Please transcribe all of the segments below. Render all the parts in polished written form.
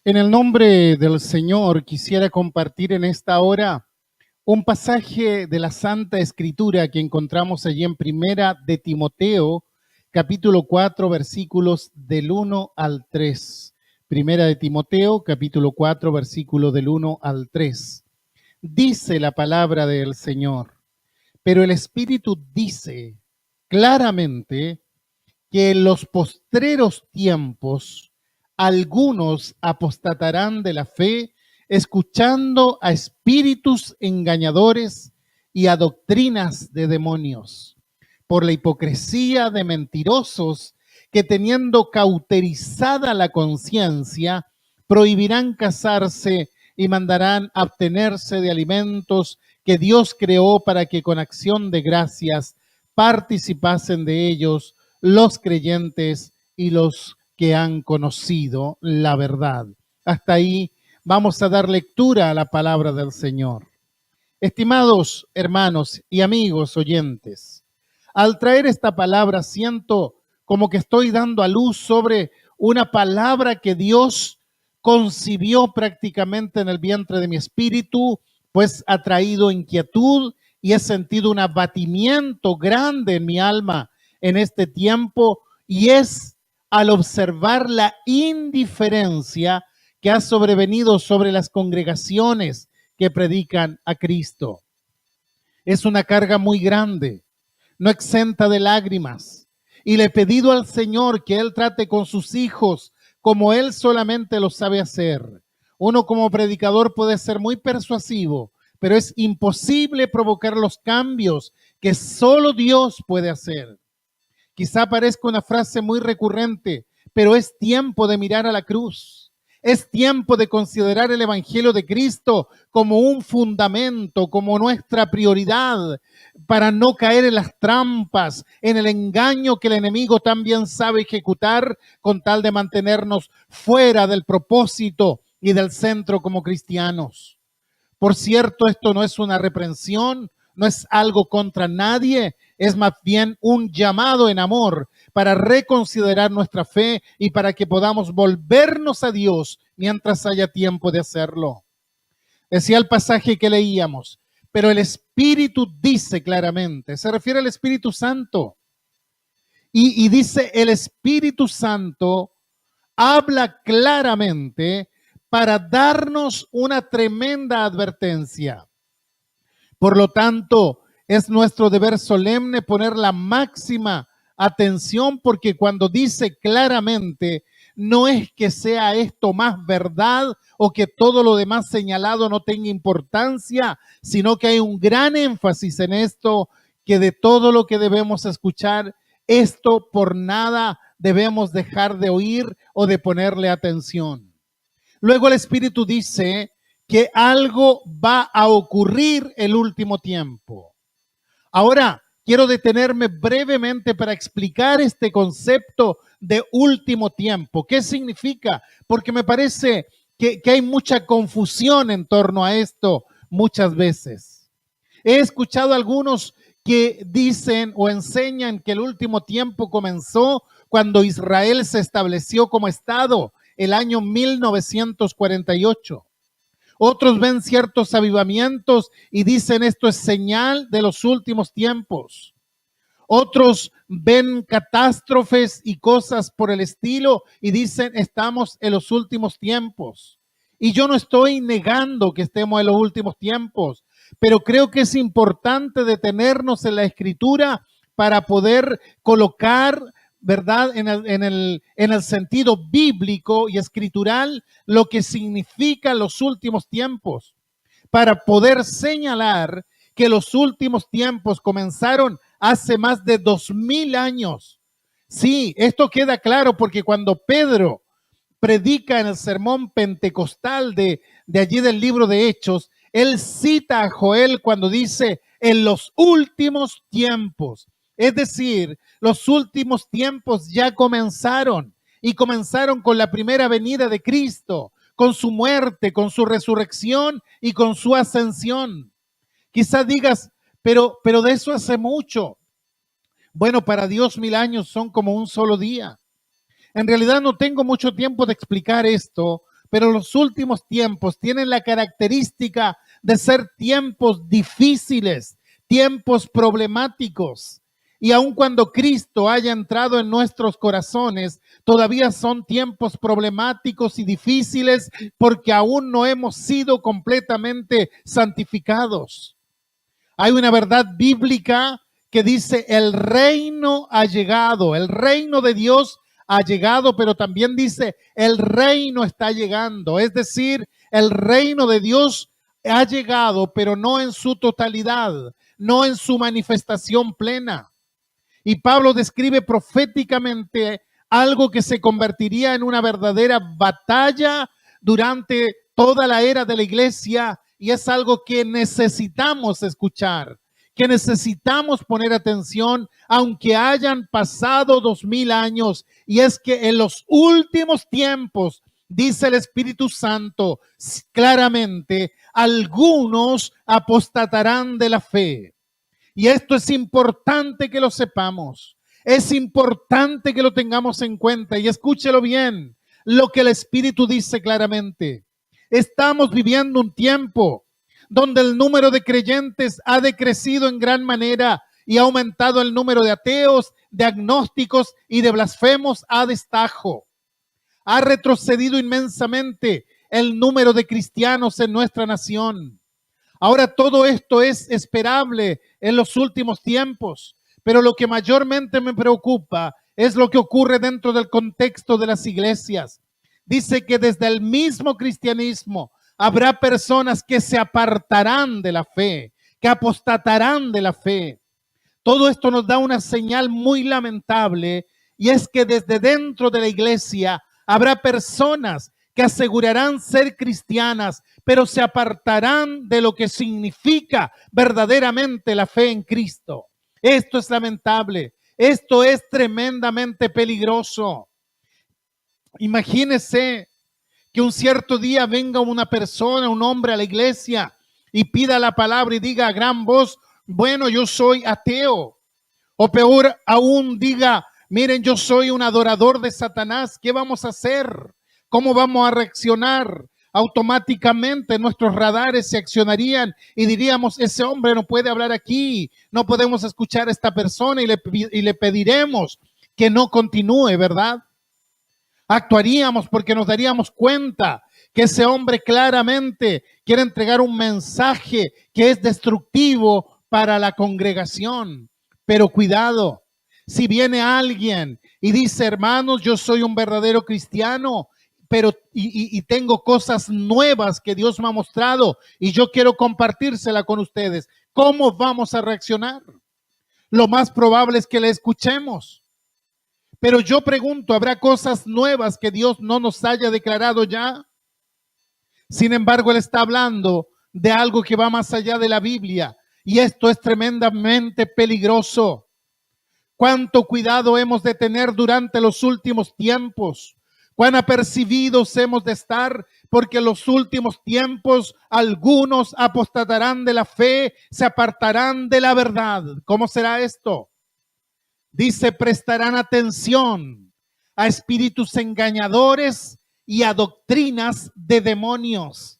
En el nombre del Señor quisiera compartir en esta hora un pasaje de la Santa Escritura que encontramos allí en Primera de Timoteo, capítulo 4, versículos del 1 al 3. Primera de Timoteo, capítulo 4, versículo del 1 al 3. Dice la palabra del Señor, pero el Espíritu dice claramente que en los postreros tiempos algunos apostatarán de la fe, escuchando a espíritus engañadores y a doctrinas de demonios, por la hipocresía de mentirosos que, teniendo cauterizada la conciencia, prohibirán casarse y mandarán abstenerse de alimentos que Dios creó para que con acción de gracias participasen de ellos los creyentes y los que han conocido la verdad. Hasta ahí vamos a dar lectura a la palabra del Señor. Estimados hermanos y amigos oyentes, al traer esta palabra siento como que estoy dando a luz sobre una palabra que Dios concibió prácticamente en el vientre de mi espíritu, pues ha traído inquietud y he sentido un abatimiento grande en mi alma en este tiempo, y es al observar la indiferencia que ha sobrevenido sobre las congregaciones que predican a Cristo. Es una carga muy grande, no exenta de lágrimas, y le he pedido al Señor que Él trate con sus hijos como Él solamente lo sabe hacer. Uno como predicador puede ser muy persuasivo, pero es imposible provocar los cambios que solo Dios puede hacer. Quizá parezca una frase muy recurrente, pero es tiempo de mirar a la cruz. Es tiempo de considerar el Evangelio de Cristo como un fundamento, como nuestra prioridad, para no caer en las trampas, en el engaño que el enemigo también sabe ejecutar con tal de mantenernos fuera del propósito y del centro como cristianos. Por cierto, esto no es una reprensión, no es algo contra nadie, es más bien un llamado en amor para reconsiderar nuestra fe y para que podamos volvernos a Dios mientras haya tiempo de hacerlo. Decía el pasaje que leíamos, pero el Espíritu dice claramente, se refiere al Espíritu Santo, y dice el Espíritu Santo habla claramente para darnos una tremenda advertencia. Por lo tanto, es nuestro deber solemne poner la máxima atención, porque cuando dice claramente, no es que sea esto más verdad o que todo lo demás señalado no tenga importancia, sino que hay un gran énfasis en esto, que de todo lo que debemos escuchar, esto por nada debemos dejar de oír o de ponerle atención. Luego el Espíritu dice que algo va a ocurrir el último tiempo. Ahora, quiero detenerme brevemente para explicar este concepto de último tiempo. ¿Qué significa? Porque me parece que hay mucha confusión en torno a esto muchas veces. He escuchado a algunos que dicen o enseñan que el último tiempo comenzó cuando Israel se estableció como Estado el año 1948. Otros ven ciertos avivamientos y dicen esto es señal de los últimos tiempos. Otros ven catástrofes y cosas por el estilo y dicen estamos en los últimos tiempos. Y yo no estoy negando que estemos en los últimos tiempos, pero creo que es importante detenernos en la Escritura para poder colocar, ¿verdad?, en el sentido bíblico y escritural lo que significan los últimos tiempos, para poder señalar que los últimos tiempos comenzaron hace más de 2000 años. Sí, esto queda claro porque cuando Pedro predica en el sermón pentecostal de allí del libro de Hechos, él cita a Joel cuando dice en los últimos tiempos. Es decir, los últimos tiempos ya comenzaron y comenzaron con la primera venida de Cristo, con su muerte, con su resurrección y con su ascensión. Quizás digas, pero de eso hace mucho. Bueno, para Dios 1000 años son como un solo día. En realidad no tengo mucho tiempo de explicar esto, pero los últimos tiempos tienen la característica de ser tiempos difíciles, tiempos problemáticos. Y aun cuando Cristo haya entrado en nuestros corazones, todavía son tiempos problemáticos y difíciles porque aún no hemos sido completamente santificados. Hay una verdad bíblica que dice el reino ha llegado, el reino de Dios ha llegado, pero también dice el reino está llegando. Es decir, el reino de Dios ha llegado, pero no en su totalidad, no en su manifestación plena. Y Pablo describe proféticamente algo que se convertiría en una verdadera batalla durante toda la era de la iglesia, y es algo que necesitamos escuchar, que necesitamos poner atención, aunque hayan pasado 2000 años. Y es que en los últimos tiempos, dice el Espíritu Santo claramente, algunos apostatarán de la fe. Y esto es importante que lo sepamos. Es importante que lo tengamos en cuenta. Y escúchelo bien, lo que el Espíritu dice claramente. Estamos viviendo un tiempo donde el número de creyentes ha decrecido en gran manera y ha aumentado el número de ateos, de agnósticos y de blasfemos a destajo. Ha retrocedido inmensamente el número de cristianos en nuestra nación. Ahora todo esto es esperable en los últimos tiempos, pero lo que mayormente me preocupa es lo que ocurre dentro del contexto de las iglesias. Dice que desde el mismo cristianismo habrá personas que se apartarán de la fe, que apostatarán de la fe. Todo esto nos da una señal muy lamentable, y es que desde dentro de la iglesia habrá personas que asegurarán ser cristianas, pero se apartarán de lo que significa verdaderamente la fe en Cristo. Esto es lamentable, esto es tremendamente peligroso. Imagínese que un cierto día venga una persona, un hombre a la iglesia y pida la palabra y diga a gran voz, bueno, yo soy ateo. O peor aún diga, miren, yo soy un adorador de Satanás. ¿Qué vamos a hacer? ¿Cómo vamos a reaccionar? Automáticamente nuestros radares se accionarían y diríamos, ese hombre no puede hablar aquí, no podemos escuchar a esta persona, y le pediremos que no continúe, ¿verdad? Actuaríamos porque nos daríamos cuenta que ese hombre claramente quiere entregar un mensaje que es destructivo para la congregación. Pero cuidado, si viene alguien y dice, hermanos, yo soy un verdadero cristiano, pero y tengo cosas nuevas que Dios me ha mostrado y yo quiero compartírsela con ustedes, ¿cómo vamos a reaccionar? Lo más probable es que le escuchemos. Pero yo pregunto, ¿habrá cosas nuevas que Dios no nos haya declarado ya? Sin embargo, Él está hablando de algo que va más allá de la Biblia, y esto es tremendamente peligroso. ¿Cuánto cuidado hemos de tener durante los últimos tiempos? ¿Cuán apercibidos hemos de estar? Porque en los últimos tiempos algunos apostatarán de la fe, se apartarán de la verdad. ¿Cómo será esto? Dice, prestarán atención a espíritus engañadores y a doctrinas de demonios.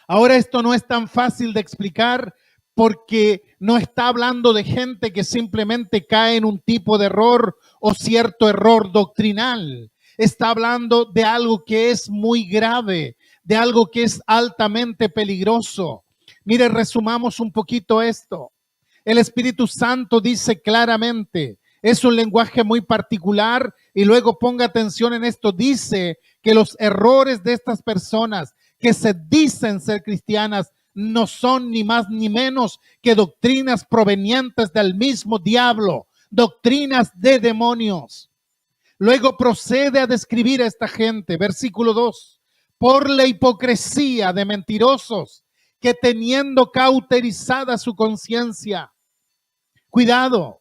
Ahora esto no es tan fácil de explicar porque no está hablando de gente que simplemente cae en un tipo de error o cierto error doctrinal. Está hablando de algo que es muy grave, de algo que es altamente peligroso. Mire, resumamos un poquito esto. El Espíritu Santo dice claramente, es un lenguaje muy particular, y luego ponga atención en esto, dice que los errores de estas personas que se dicen ser cristianas no son ni más ni menos que doctrinas provenientes del mismo diablo, doctrinas de demonios. Luego procede a describir a esta gente, versículo 2, por la hipocresía de mentirosos que teniendo cauterizada su conciencia. Cuidado,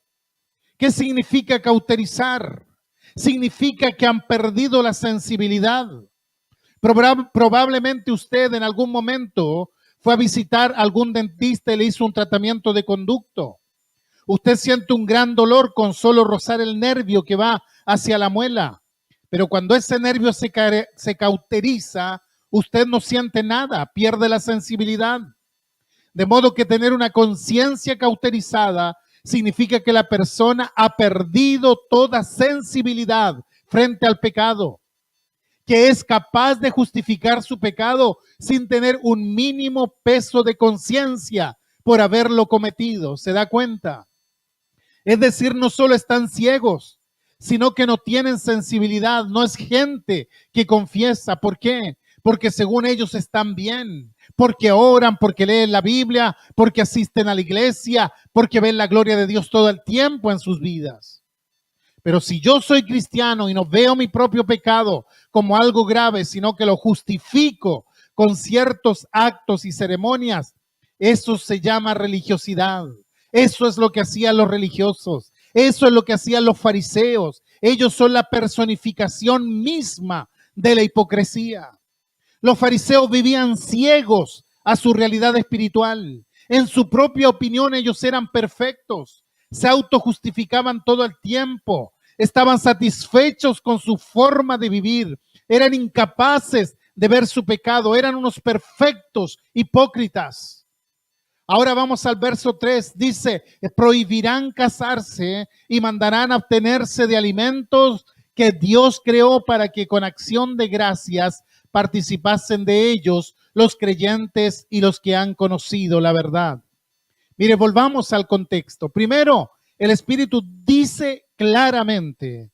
¿qué significa cauterizar? Significa que han perdido la sensibilidad. Probablemente usted en algún momento fue a visitar a algún dentista y le hizo un tratamiento de conducto. Usted siente un gran dolor con solo rozar el nervio que va hacia la muela, Pero cuando ese nervio se cauteriza, usted no siente nada, pierde la sensibilidad. De modo que tener una conciencia cauterizada significa que la persona ha perdido toda sensibilidad frente al pecado, que es capaz de justificar su pecado sin tener un mínimo peso de conciencia por haberlo cometido. ¿Se da cuenta? Es decir, no solo están ciegos, sino que no tienen sensibilidad. No es gente que confiesa. ¿Por qué? Porque según ellos están bien, porque oran, porque leen la Biblia, porque asisten a la iglesia, porque ven la gloria de Dios todo el tiempo en sus vidas. Pero si yo soy cristiano y no veo mi propio pecado como algo grave, sino que lo justifico con ciertos actos y ceremonias, eso se llama religiosidad. Eso es lo que hacían los religiosos. Eso es lo que hacían los fariseos. Ellos son la personificación misma de la hipocresía. Los fariseos vivían ciegos a su realidad espiritual. En su propia opinión ellos eran perfectos. Se autojustificaban todo el tiempo. Estaban satisfechos con su forma de vivir. Eran incapaces de ver su pecado. Eran unos perfectos hipócritas. Ahora vamos al verso 3. Dice, prohibirán casarse y mandarán abstenerse de alimentos que Dios creó para que con acción de gracias participasen de ellos los creyentes y los que han conocido la verdad. Mire, volvamos al contexto. Primero, el Espíritu dice claramente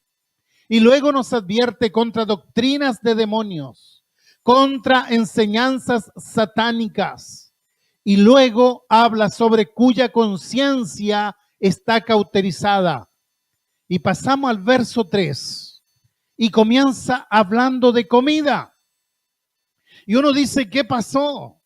y luego nos advierte contra doctrinas de demonios, contra enseñanzas satánicas. Y luego habla sobre cuya conciencia está cauterizada. Y pasamos al verso 3 y comienza hablando de comida. Y uno dice, ¿qué pasó?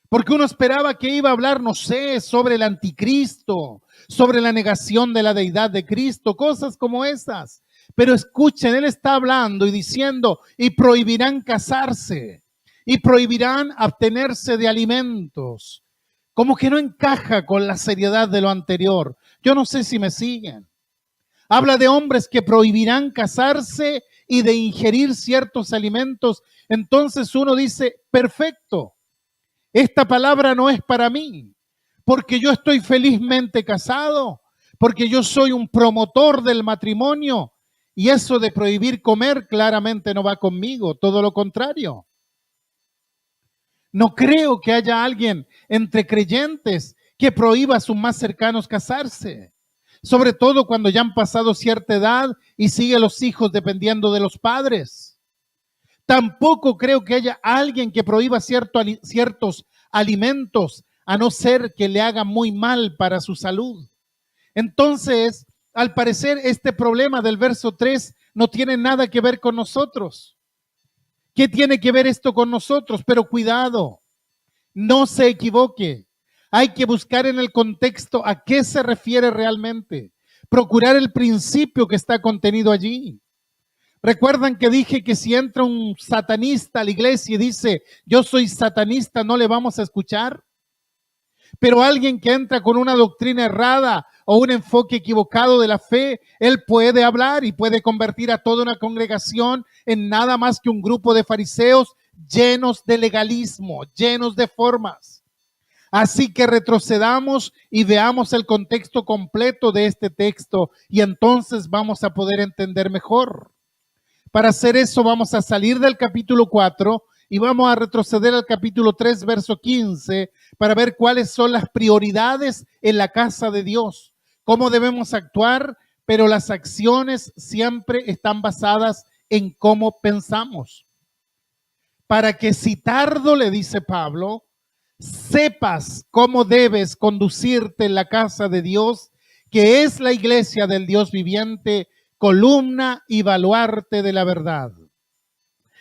Porque uno esperaba que iba a hablar, no sé, sobre el anticristo, sobre la negación de la deidad de Cristo, cosas como esas. Pero escuchen, él está hablando y diciendo, y prohibirán casarse. Y prohibirán abstenerse de alimentos. Como que no encaja con la seriedad de lo anterior. Yo no sé si me siguen. Habla de hombres que prohibirán casarse y de ingerir ciertos alimentos. Entonces uno dice, perfecto, esta palabra no es para mí, porque yo estoy felizmente casado, porque yo soy un promotor del matrimonio y eso de prohibir comer claramente no va conmigo, todo lo contrario. No creo que haya alguien entre creyentes que prohíba a sus más cercanos casarse, sobre todo cuando ya han pasado cierta edad y siguen los hijos dependiendo de los padres. Tampoco creo que haya alguien que prohíba ciertos alimentos, a no ser que le haga muy mal para su salud. Entonces, al parecer, este problema del verso 3 no tiene nada que ver con nosotros. ¿Qué tiene que ver esto con nosotros? Pero cuidado, no se equivoque. Hay que buscar en el contexto a qué se refiere realmente. Procurar el principio que está contenido allí. ¿Recuerdan que dije que si entra un satanista a la iglesia y dice, yo soy satanista, no le vamos a escuchar? Pero alguien que entra con una doctrina errada o un enfoque equivocado de la fe, él puede hablar y puede convertir a toda una congregación en nada más que un grupo de fariseos llenos de legalismo, llenos de formas. Así que retrocedamos y veamos el contexto completo de este texto y entonces vamos a poder entender mejor. Para hacer eso vamos a salir del capítulo 4 y vamos a retroceder al capítulo 3, verso 15, para ver cuáles son las prioridades en la casa de Dios, cómo debemos actuar, pero las acciones siempre están basadas en cómo pensamos. Para que si tardo, le dice Pablo, sepas cómo debes conducirte en la casa de Dios, que es la iglesia del Dios viviente, columna y baluarte de la verdad.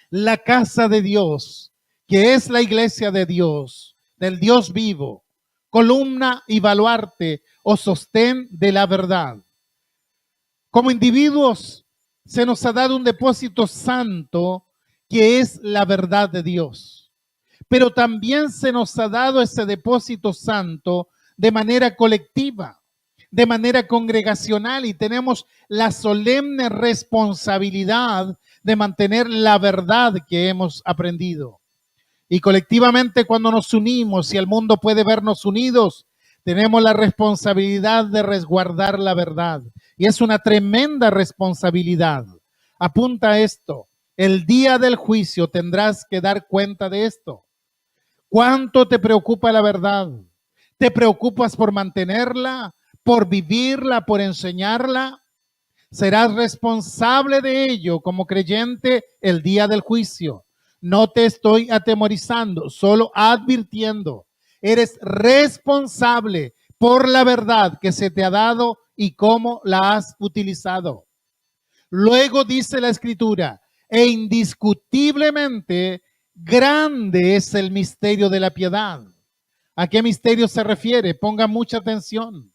La casa de Dios, que es la iglesia de Dios, del Dios vivo, columna y baluarte o sostén de la verdad. Como individuos se nos ha dado un depósito santo que es la verdad de Dios. Pero también se nos ha dado ese depósito santo de manera colectiva, de manera congregacional, y tenemos la solemne responsabilidad de mantener la verdad que hemos aprendido. Y colectivamente cuando nos unimos y el mundo puede vernos unidos, tenemos la responsabilidad de resguardar la verdad. Y es una tremenda responsabilidad. Apunta a esto. El día del juicio tendrás que dar cuenta de esto. ¿Cuánto te preocupa la verdad? ¿Te preocupas por mantenerla, por vivirla, por enseñarla? Serás responsable de ello como creyente el día del juicio. No te estoy atemorizando, solo advirtiendo. Eres responsable por la verdad que se te ha dado y cómo la has utilizado. Luego dice la Escritura, e indiscutiblemente grande es el misterio de la piedad. ¿A qué misterio se refiere? Ponga mucha atención.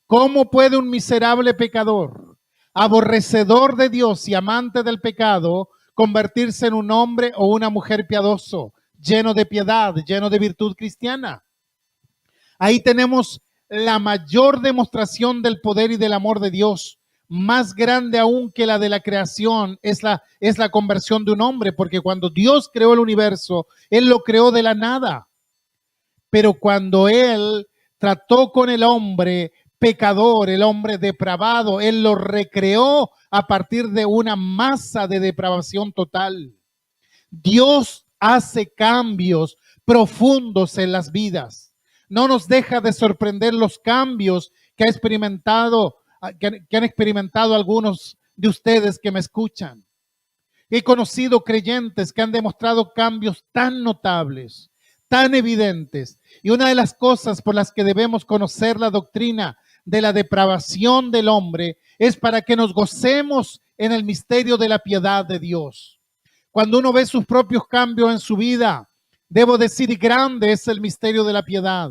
¿Cómo puede un miserable pecador, aborrecedor de Dios y amante del pecado, convertirse en un hombre o una mujer piadoso, lleno de piedad, lleno de virtud cristiana? Ahí tenemos la mayor demostración del poder y del amor de Dios, más grande aún que la de la creación, es la conversión de un hombre, porque cuando Dios creó el universo, Él lo creó de la nada. Pero cuando Él trató con el hombre pecador, el hombre depravado, Él lo recreó a partir de una masa de depravación total. Dios hace cambios profundos en las vidas. No nos deja de sorprender los cambios que han experimentado algunos de ustedes que me escuchan. He conocido creyentes que han demostrado cambios tan notables, tan evidentes. Y una de las cosas por las que debemos conocer la doctrina de la depravación del hombre es para que nos gocemos en el misterio de la piedad de Dios. Cuando uno ve sus propios cambios en su vida, debo decir, grande es el misterio de la piedad.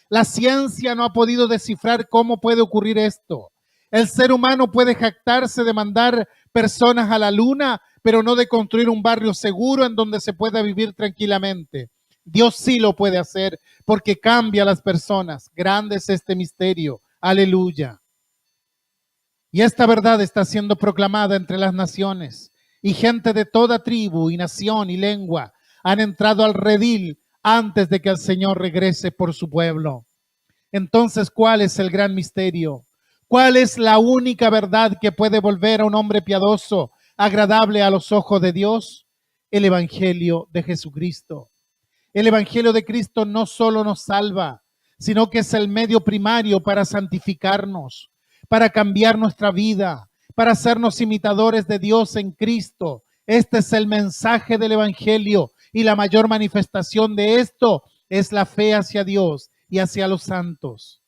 La ciencia no ha podido descifrar cómo puede ocurrir esto. El ser humano puede jactarse de mandar personas a la luna, pero no de construir un barrio seguro en donde se pueda vivir tranquilamente. Dios sí lo puede hacer porque cambia a las personas. Grande es este misterio. Aleluya. Y esta verdad está siendo proclamada entre las naciones. Y gente de toda tribu y nación y lengua han entrado al redil antes de que el Señor regrese por su pueblo. Entonces, ¿cuál es el gran misterio? ¿Cuál es la única verdad que puede volver a un hombre piadoso, agradable a los ojos de Dios? El Evangelio de Jesucristo. El Evangelio de Cristo no solo nos salva, sino que es el medio primario para santificarnos, para cambiar nuestra vida, para hacernos imitadores de Dios en Cristo. Este es el mensaje del Evangelio y la mayor manifestación de esto es la fe hacia Dios y hacia los santos.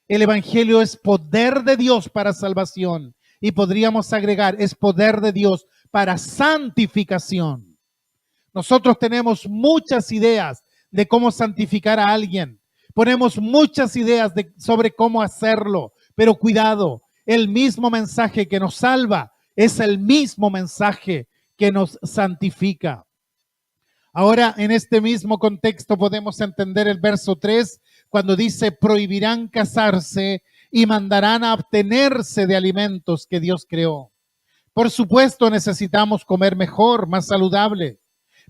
El Evangelio es poder de Dios para salvación y podríamos agregar, es poder de Dios para santificación. Nosotros tenemos muchas ideas de cómo santificar a alguien. Ponemos muchas ideas sobre cómo hacerlo, pero cuidado, el mismo mensaje que nos salva es el mismo mensaje que nos santifica. Ahora, en este mismo contexto podemos entender el verso 3, cuando dice, prohibirán casarse y mandarán a abstenerse de alimentos que Dios creó. Por supuesto, necesitamos comer mejor, más saludable,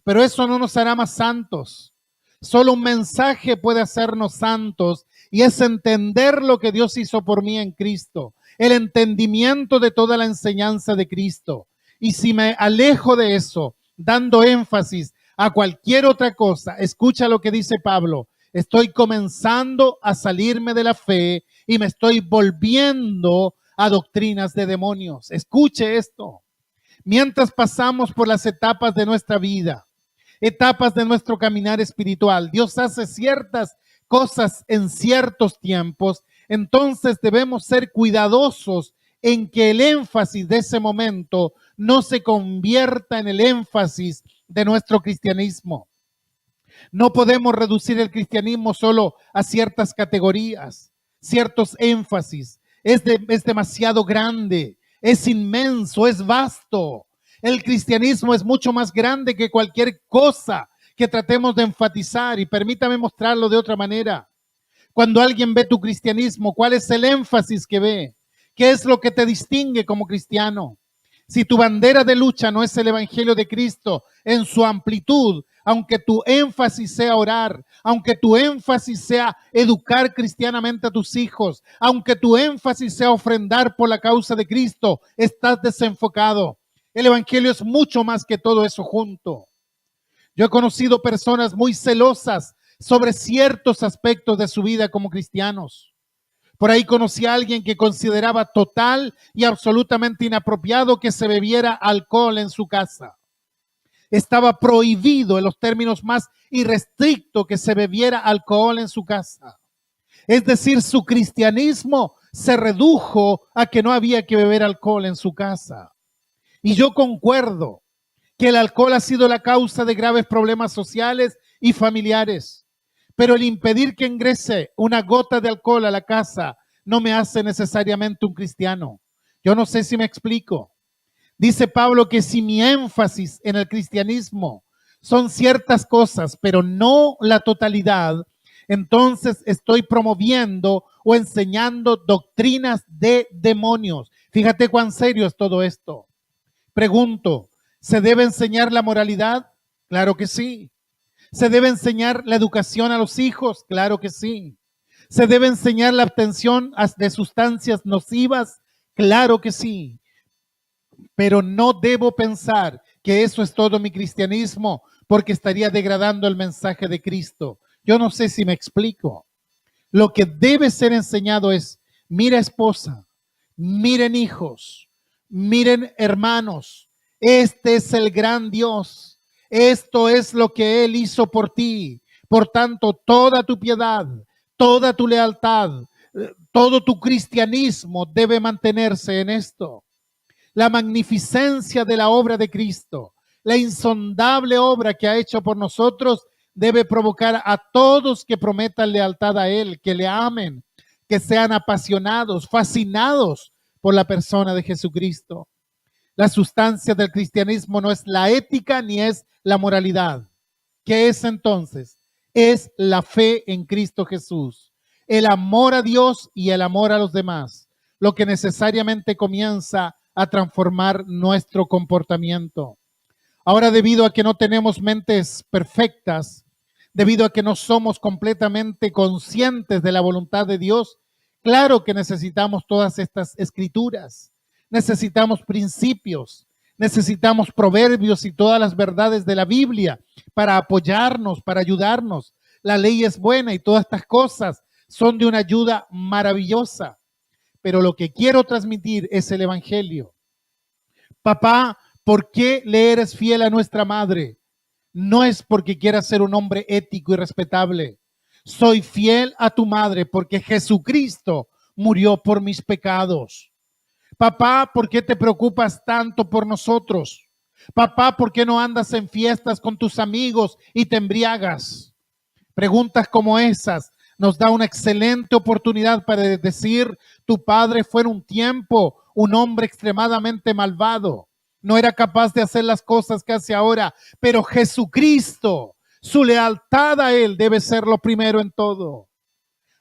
pero eso no nos hará más santos. Solo un mensaje puede hacernos santos y es entender lo que Dios hizo por mí en Cristo, el entendimiento de toda la enseñanza de Cristo. Y si me alejo de eso, dando énfasis a cualquier otra cosa, escucha lo que dice Pablo, estoy comenzando a salirme de la fe y me estoy volviendo a doctrinas de demonios. Escuche esto. Mientras pasamos por las etapas de nuestra vida, etapas de nuestro caminar espiritual, Dios hace ciertas cosas en ciertos tiempos, entonces debemos ser cuidadosos en que el énfasis de ese momento no se convierta en el énfasis de nuestro cristianismo. No podemos reducir el cristianismo solo a ciertas categorías, ciertos énfasis. Es demasiado grande, es inmenso, es vasto. El cristianismo es mucho más grande que cualquier cosa que tratemos de enfatizar, y permítame mostrarlo de otra manera. Cuando alguien ve tu cristianismo, ¿cuál es el énfasis que ve? ¿Qué es lo que te distingue como cristiano? Si tu bandera de lucha no es el Evangelio de Cristo en su amplitud, aunque tu énfasis sea orar, aunque tu énfasis sea educar cristianamente a tus hijos, aunque tu énfasis sea ofrendar por la causa de Cristo, estás desenfocado. El Evangelio es mucho más que todo eso junto. Yo he conocido personas muy celosas sobre ciertos aspectos de su vida como cristianos. Por ahí conocí a alguien que consideraba total y absolutamente inapropiado que se bebiera alcohol en su casa. Estaba prohibido en los términos más irrestrictos que se bebiera alcohol en su casa. Es decir, su cristianismo se redujo a que no había que beber alcohol en su casa. Y yo concuerdo que el alcohol ha sido la causa de graves problemas sociales y familiares. Pero el impedir que ingrese una gota de alcohol a la casa no me hace necesariamente un cristiano. Yo no sé si me explico. Dice Pablo que si mi énfasis en el cristianismo son ciertas cosas, pero no la totalidad, entonces estoy promoviendo o enseñando doctrinas de demonios. Fíjate cuán serio es todo esto. Pregunto, ¿se debe enseñar la moralidad? Claro que sí. ¿Se debe enseñar la educación a los hijos? Claro que sí. ¿Se debe enseñar la abstención de sustancias nocivas? Claro que sí. Pero no debo pensar que eso es todo mi cristianismo, porque estaría degradando el mensaje de Cristo. Yo no sé si me explico. Lo que debe ser enseñado es, mira esposa, miren hijos, miren hermanos, este es el gran Dios. Esto es lo que Él hizo por ti. Por tanto, toda tu piedad, toda tu lealtad, todo tu cristianismo debe mantenerse en esto. La magnificencia de la obra de Cristo, la insondable obra que ha hecho por nosotros, debe provocar a todos que prometan lealtad a Él, que le amen, que sean apasionados, fascinados por la persona de Jesucristo. La sustancia del cristianismo no es la ética ni es la moralidad. ¿Qué es entonces? Es la fe en Cristo Jesús, el amor a Dios y el amor a los demás, lo que necesariamente comienza a transformar nuestro comportamiento. Ahora, debido a que no tenemos mentes perfectas, debido a que no somos completamente conscientes de la voluntad de Dios, claro que necesitamos todas estas escrituras. Necesitamos principios, necesitamos proverbios y todas las verdades de la Biblia para apoyarnos, para ayudarnos. La ley es buena y todas estas cosas son de una ayuda maravillosa. Pero lo que quiero transmitir es el Evangelio. Papá, ¿por qué le eres fiel a nuestra madre? No es porque quieras ser un hombre ético y respetable. Soy fiel a tu madre porque Jesucristo murió por mis pecados. Papá, ¿por qué te preocupas tanto por nosotros? Papá, ¿por qué no andas en fiestas con tus amigos y te embriagas? Preguntas como esas nos da una excelente oportunidad para decir, tu padre fue en un tiempo un hombre extremadamente malvado. No era capaz de hacer las cosas que hace ahora, pero Jesucristo, su lealtad a Él debe ser lo primero en todo.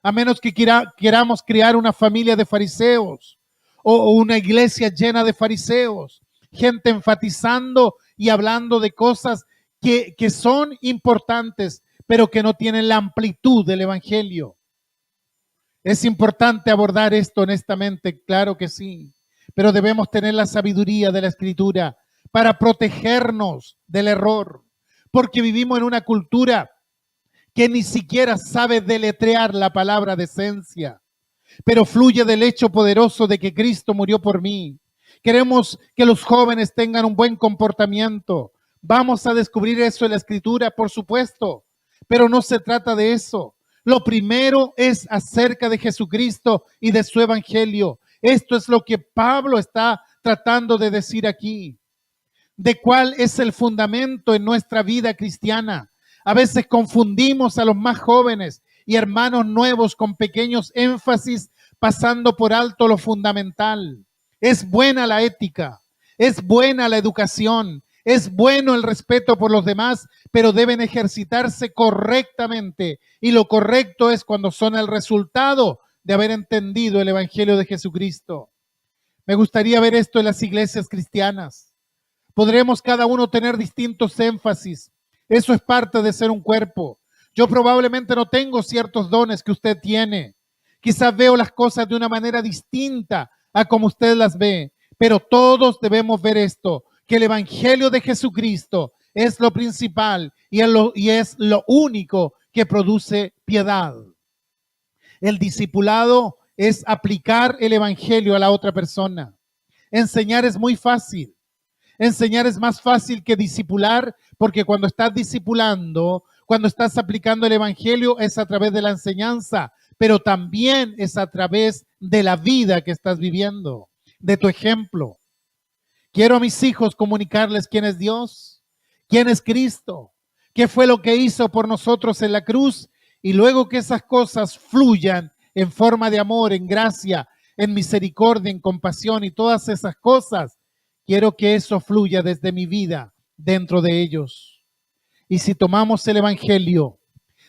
A menos que queramos crear una familia de fariseos o una iglesia llena de fariseos, gente enfatizando y hablando de cosas que son importantes, pero que no tienen la amplitud del Evangelio. Es importante abordar esto honestamente, claro que sí, pero debemos tener la sabiduría de la Escritura para protegernos del error, porque vivimos en una cultura que ni siquiera sabe deletrear la palabra decencia, pero fluye del hecho poderoso de que Cristo murió por mí. Queremos que los jóvenes tengan un buen comportamiento. Vamos a descubrir eso en la Escritura, por supuesto, pero no se trata de eso. Lo primero es acerca de Jesucristo y de su Evangelio. Esto es lo que Pablo está tratando de decir aquí. ¿De cuál es el fundamento en nuestra vida cristiana? A veces confundimos a los más jóvenes y hermanos nuevos con pequeños énfasis, pasando por alto lo fundamental. Es buena la ética, es buena la educación, es bueno el respeto por los demás, pero deben ejercitarse correctamente. Y lo correcto es cuando son el resultado de haber entendido el Evangelio de Jesucristo. Me gustaría ver esto en las iglesias cristianas. Podremos cada uno tener distintos énfasis. Eso es parte de ser un cuerpo. Yo probablemente no tengo ciertos dones que usted tiene. Quizás veo las cosas de una manera distinta a como usted las ve, pero todos debemos ver esto, que el Evangelio de Jesucristo es lo principal y es lo único que produce piedad. El discipulado es aplicar el Evangelio a la otra persona. Enseñar es muy fácil. Enseñar es más fácil que discipular, porque cuando estás discipulando, cuando estás aplicando el Evangelio, es a través de la enseñanza, pero también es a través de la vida que estás viviendo, de tu ejemplo. Quiero a mis hijos comunicarles quién es Dios, quién es Cristo, qué fue lo que hizo por nosotros en la cruz, y luego que esas cosas fluyan en forma de amor, en gracia, en misericordia, en compasión y todas esas cosas. Quiero que eso fluya desde mi vida dentro de ellos. Y si tomamos el Evangelio,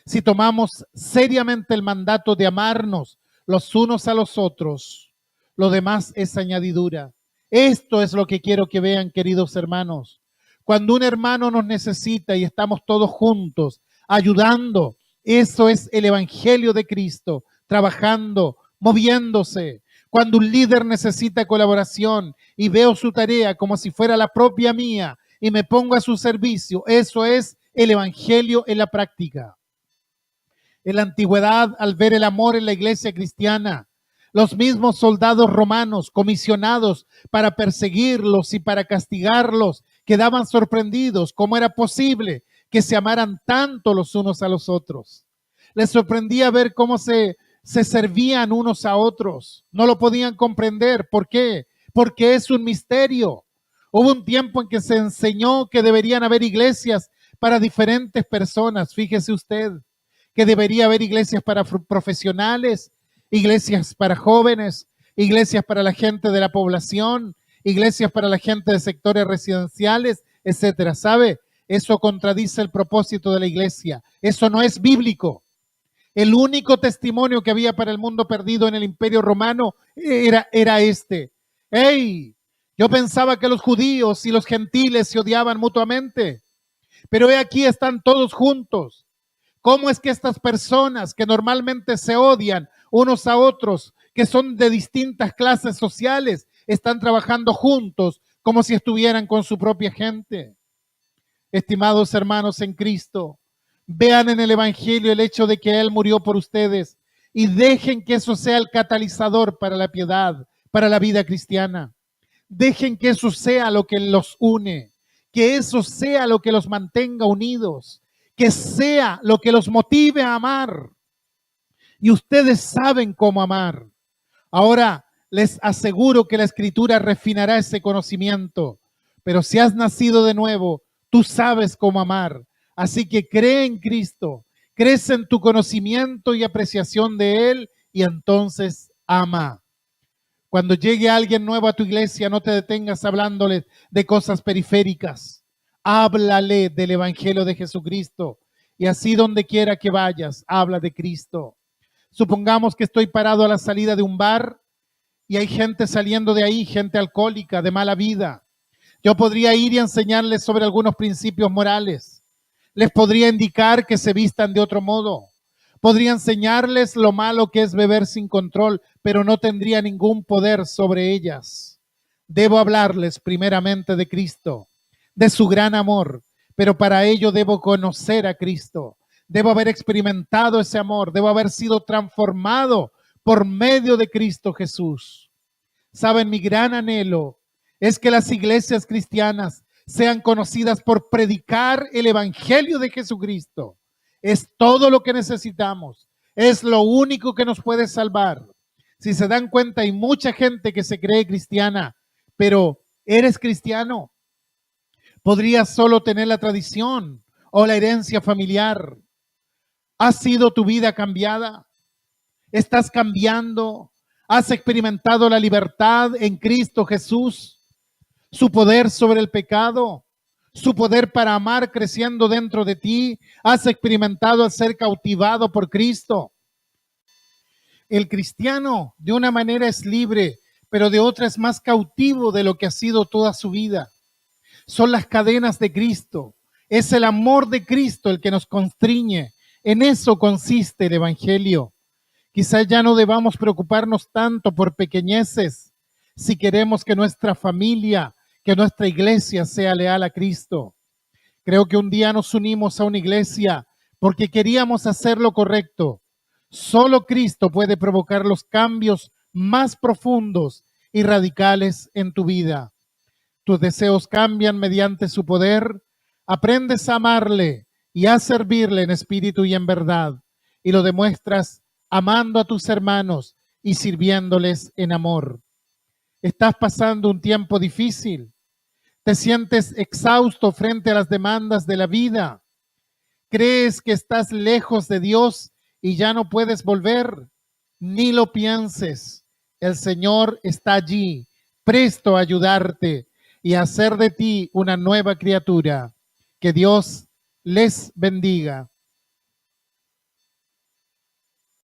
si tomamos seriamente el mandato de amarnos los unos a los otros, lo demás es añadidura. Esto es lo que quiero que vean, queridos hermanos. Cuando un hermano nos necesita y estamos todos juntos, ayudando, eso es el Evangelio de Cristo, trabajando, moviéndose. Cuando un líder necesita colaboración y veo su tarea como si fuera la propia mía y me pongo a su servicio, eso es el Evangelio en la práctica. En la antigüedad, al ver el amor en la iglesia cristiana, los mismos soldados romanos comisionados para perseguirlos y para castigarlos quedaban sorprendidos cómo era posible que se amaran tanto los unos a los otros. Les sorprendía ver cómo se servían unos a otros. No lo podían comprender. ¿Por qué? Porque es un misterio. Hubo un tiempo en que se enseñó que deberían haber iglesias para diferentes personas. Fíjese usted que debería haber iglesias para profesionales, iglesias para jóvenes, iglesias para la gente de la población, iglesias para la gente de sectores residenciales, etcétera. ¿Sabe? Eso contradice el propósito de la iglesia. Eso no es bíblico. El único testimonio que había para el mundo perdido en el Imperio Romano era este. ¡Hey! Yo pensaba que los judíos y los gentiles se odiaban mutuamente, pero he aquí están todos juntos. ¿Cómo es que estas personas que normalmente se odian unos a otros, que son de distintas clases sociales, están trabajando juntos como si estuvieran con su propia gente? Estimados hermanos en Cristo, vean en el Evangelio el hecho de que Él murió por ustedes y dejen que eso sea el catalizador para la piedad, para la vida cristiana. Dejen que eso sea lo que los une, que eso sea lo que los mantenga unidos, que sea lo que los motive a amar. Y ustedes saben cómo amar. Ahora les aseguro que la Escritura refinará ese conocimiento, pero si has nacido de nuevo, tú sabes cómo amar. Así que cree en Cristo, crece en tu conocimiento y apreciación de Él y entonces ama. Cuando llegue alguien nuevo a tu iglesia, no te detengas hablándole de cosas periféricas. Háblale del Evangelio de Jesucristo y así donde quiera que vayas, habla de Cristo. Supongamos que estoy parado a la salida de un bar y hay gente saliendo de ahí, gente alcohólica, de mala vida. Yo podría ir y enseñarles sobre algunos principios morales. Les podría indicar que se vistan de otro modo. Podría enseñarles lo malo que es beber sin control, pero no tendría ningún poder sobre ellas. Debo hablarles primeramente de Cristo, de su gran amor, pero para ello debo conocer a Cristo. Debo haber experimentado ese amor, debo haber sido transformado por medio de Cristo Jesús. Saben, mi gran anhelo es que las iglesias cristianas sean conocidas por predicar el Evangelio de Jesucristo. Es todo lo que necesitamos. Es lo único que nos puede salvar. Si se dan cuenta, hay mucha gente que se cree cristiana, pero ¿eres cristiano? Podrías solo tener la tradición o la herencia familiar. ¿Ha sido tu vida cambiada? ¿Estás cambiando? ¿Has experimentado la libertad en Cristo Jesús? Su poder sobre el pecado, su poder para amar creciendo dentro de ti. ¿Has experimentado el ser cautivado por Cristo? El cristiano de una manera es libre, pero de otra es más cautivo de lo que ha sido toda su vida. Son las cadenas de Cristo. Es el amor de Cristo el que nos constriñe. En eso consiste el Evangelio. Quizás ya no debamos preocuparnos tanto por pequeñeces si queremos que nuestra familia, que nuestra iglesia sea leal a Cristo. Creo que un día nos unimos a una iglesia porque queríamos hacer lo correcto. Solo Cristo puede provocar los cambios más profundos y radicales en tu vida. Tus deseos cambian mediante su poder. Aprendes a amarle y a servirle en espíritu y en verdad. Y lo demuestras amando a tus hermanos y sirviéndoles en amor. Estás pasando un tiempo difícil. Te sientes exhausto frente a las demandas de la vida. ¿Crees que estás lejos de Dios y ya no puedes volver? Ni lo pienses. El Señor está allí, presto a ayudarte y a hacer de ti una nueva criatura. Que Dios les bendiga.